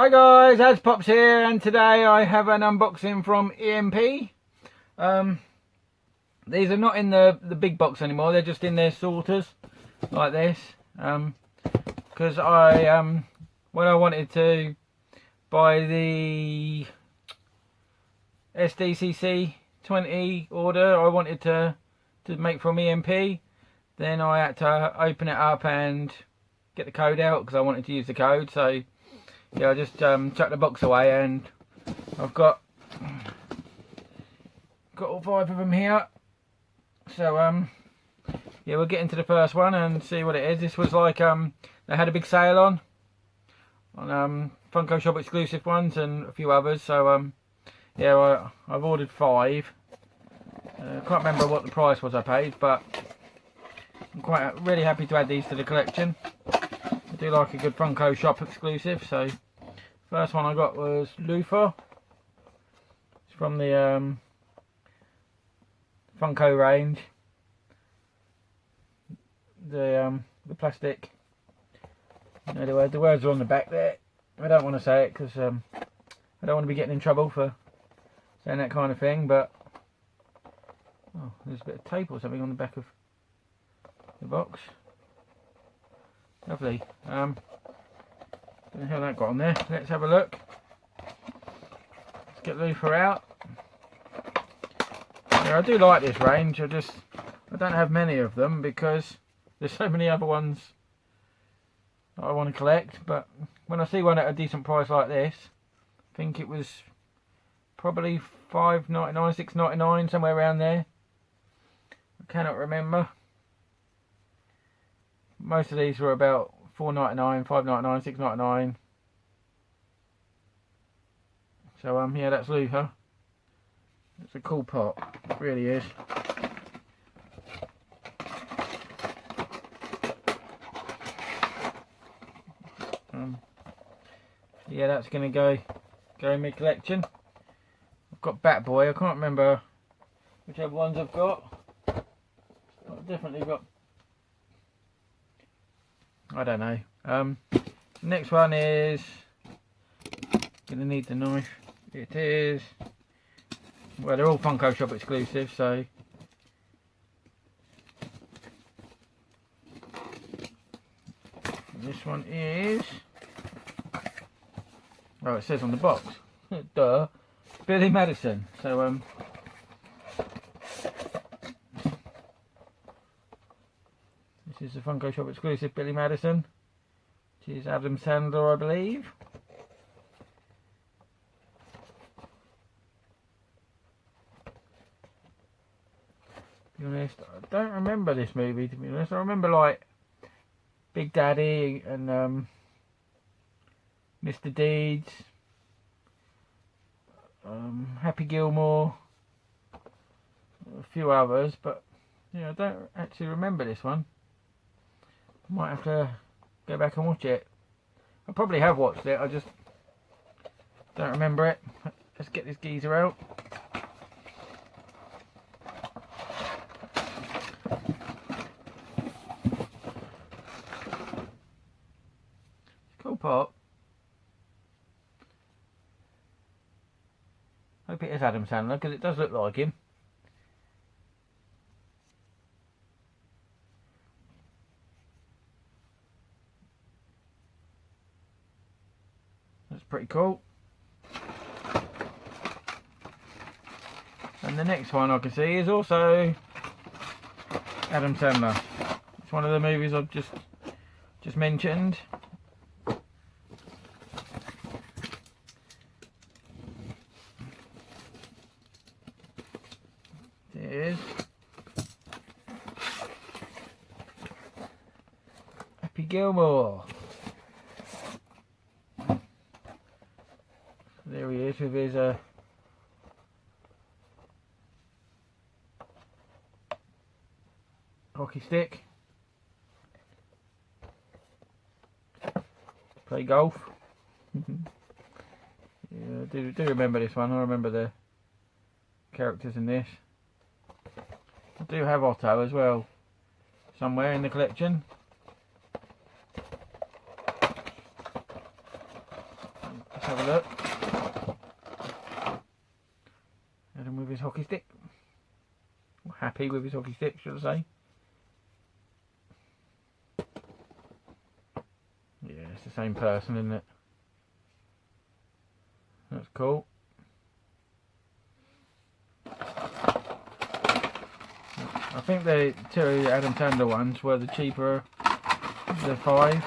Hi guys, As Pops here, and today I have an unboxing from EMP. These are not in the big box anymore, they're just in their sorters, like this. Because when I wanted to buy the SDCC 20 order, I wanted to make from EMP, then I had to open it up and get the code out because I wanted to use the code. So yeah, I just chucked the box away, and I've got all 5 of them here. So yeah, we'll get into the first one and see what it is. This was like they had a big sale on Funko Shop exclusive ones and a few others. So yeah, I've ordered 5. I can't remember what the price was I paid, but I'm really happy to add these to the collection. I do like a good Funko Shop exclusive. So first one I got was Luthor. It's from the Funko range. The plastic. You know, the words are on the back there. I don't want to say it because I don't want to be getting in trouble for saying that kind of thing. But oh, there's a bit of tape or something on the back of the box. Lovely. Don't know how that got on there. Let's have a look. Let's get Luthor out. Yeah, I do like this range. I don't have many of them because there's so many other ones that I want to collect. But when I see one at a decent price like this, I think it was probably $5.99, $6.99, somewhere around there. I cannot remember. Most of these were about $4.99, $5.99, $6.99. So yeah, that's Luthor. It's a cool pot, it really is. Yeah, that's gonna go in my collection. I've got Batboy. I can't remember whichever ones I've got. I've definitely got. I don't know. Next one is gonna need the knife. It is. Well, they're all Funko Shop exclusive, so this one is. Oh, it says on the box. Duh. Billy Madison. So this is the Funko Shop exclusive Billy Madison, which is Adam Sandler, I believe. To be honest, I don't remember this movie. To be honest, I remember like Big Daddy and Mr. Deeds, Happy Gilmore, a few others, but yeah, I don't actually remember this one. Might have to go back and watch it. I probably have watched it, I just don't remember it. Let's get this geezer out. Cool pot. Hope it is Adam Sandler because it does look like him. That's pretty cool. And the next one I can see is also Adam Sandler. It's one of the movies I've just mentioned. It is Happy Gilmore. There he is with his hockey stick. Play golf. Yeah, I do remember this one. I remember the characters in this. I do have Otto as well, somewhere in the collection. look. Adam with his hockey stick. Happy with his hockey stick, should I say. Yeah, it's the same person, isn't it? That's cool. I think the two Adam Sandler ones were the cheaper, the 5.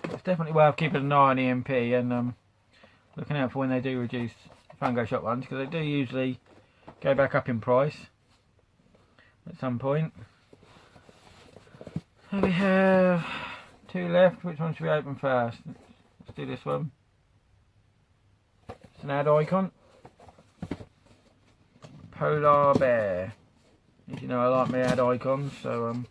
It's definitely worth keeping an eye on EMP and looking out for when they do reduce funko shop ones, because they do usually go back up in price at some point. So we have 2 left. Which one should we open first? Let's do this one. It's an ad icon. Polar bear. As you know, I like my ad icons, so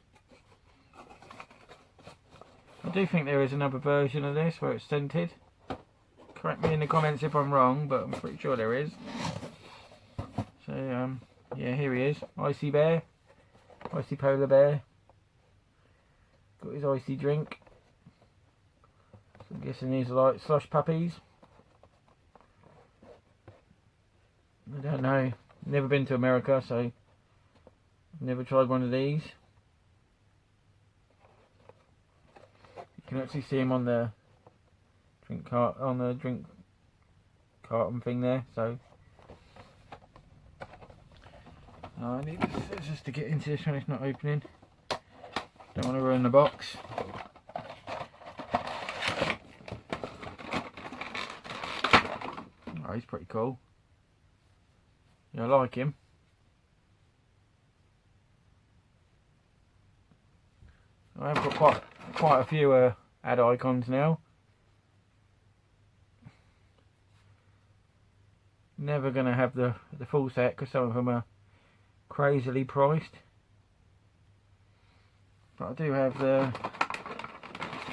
I do think there is another version of this where it's scented. Correct me in the comments if I'm wrong, but I'm pretty sure there is. So yeah, here he is. Icy bear. Icy polar bear. Got his icy drink. So I'm guessing these are like slush puppies. I don't know. Never been to America, so never tried one of these. You can actually see him on the drink carton thing there. So I need just to get into this one. It's not opening. Don't want to ruin the box. Oh, he's pretty cool. Yeah, I like him. I've got quite a few ad icons now. Never gonna have the full set because some of them are crazily priced. But I do have the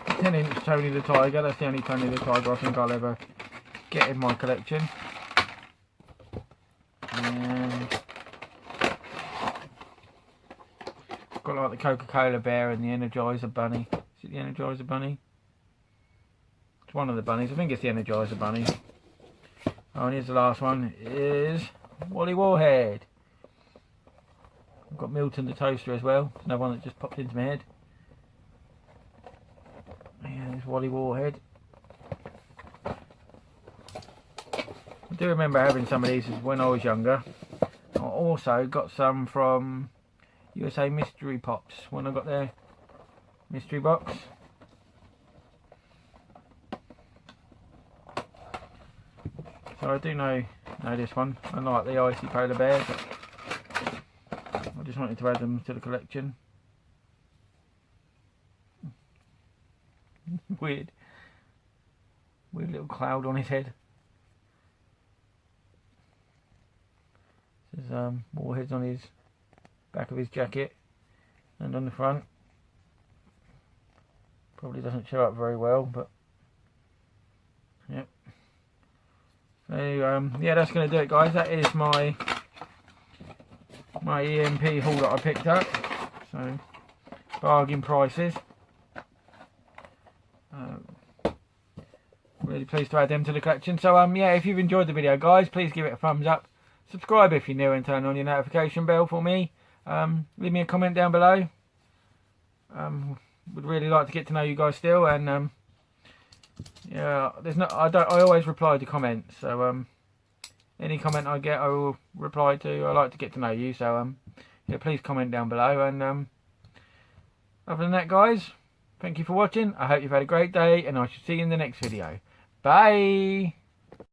10-inch Tony the Tiger. That's the only Tony the Tiger I think I'll ever get in my collection. And I've got like the Coca-Cola bear and the Energizer bunny. Is it the Energizer bunny? It's one of the bunnies. I think it's the Energizer bunny. Oh, and here's the last one. Is Wally Warhead. I've got Milton the Toaster as well. There's another one that just popped into my head. Yeah, there's Wally Warhead. I do remember having some of these when I was younger. I also got some from USA Mystery Pops when I got their mystery box. So I do know this one. I like the icy polar bear, but I just wanted to add them to the collection. Weird little cloud on his head. There's warheads on his back of his jacket and on the front. Probably doesn't show up very well, but yep. So yeah, that's going to do it, guys. That is my EMP haul that I picked up. So bargain prices. Really pleased to add them to the collection. So yeah, if you've enjoyed the video, guys, please give it a thumbs up. Subscribe if you're new and turn on your notification bell for me. Leave me a comment down below. Would really like to get to know you guys still, and yeah, I always reply to comments, so any comment I get I will reply to. I like to get to know you, so yeah, please comment down below. And other than that, guys, thank you for watching. I hope you've had a great day, and I shall see you in the next video. Bye.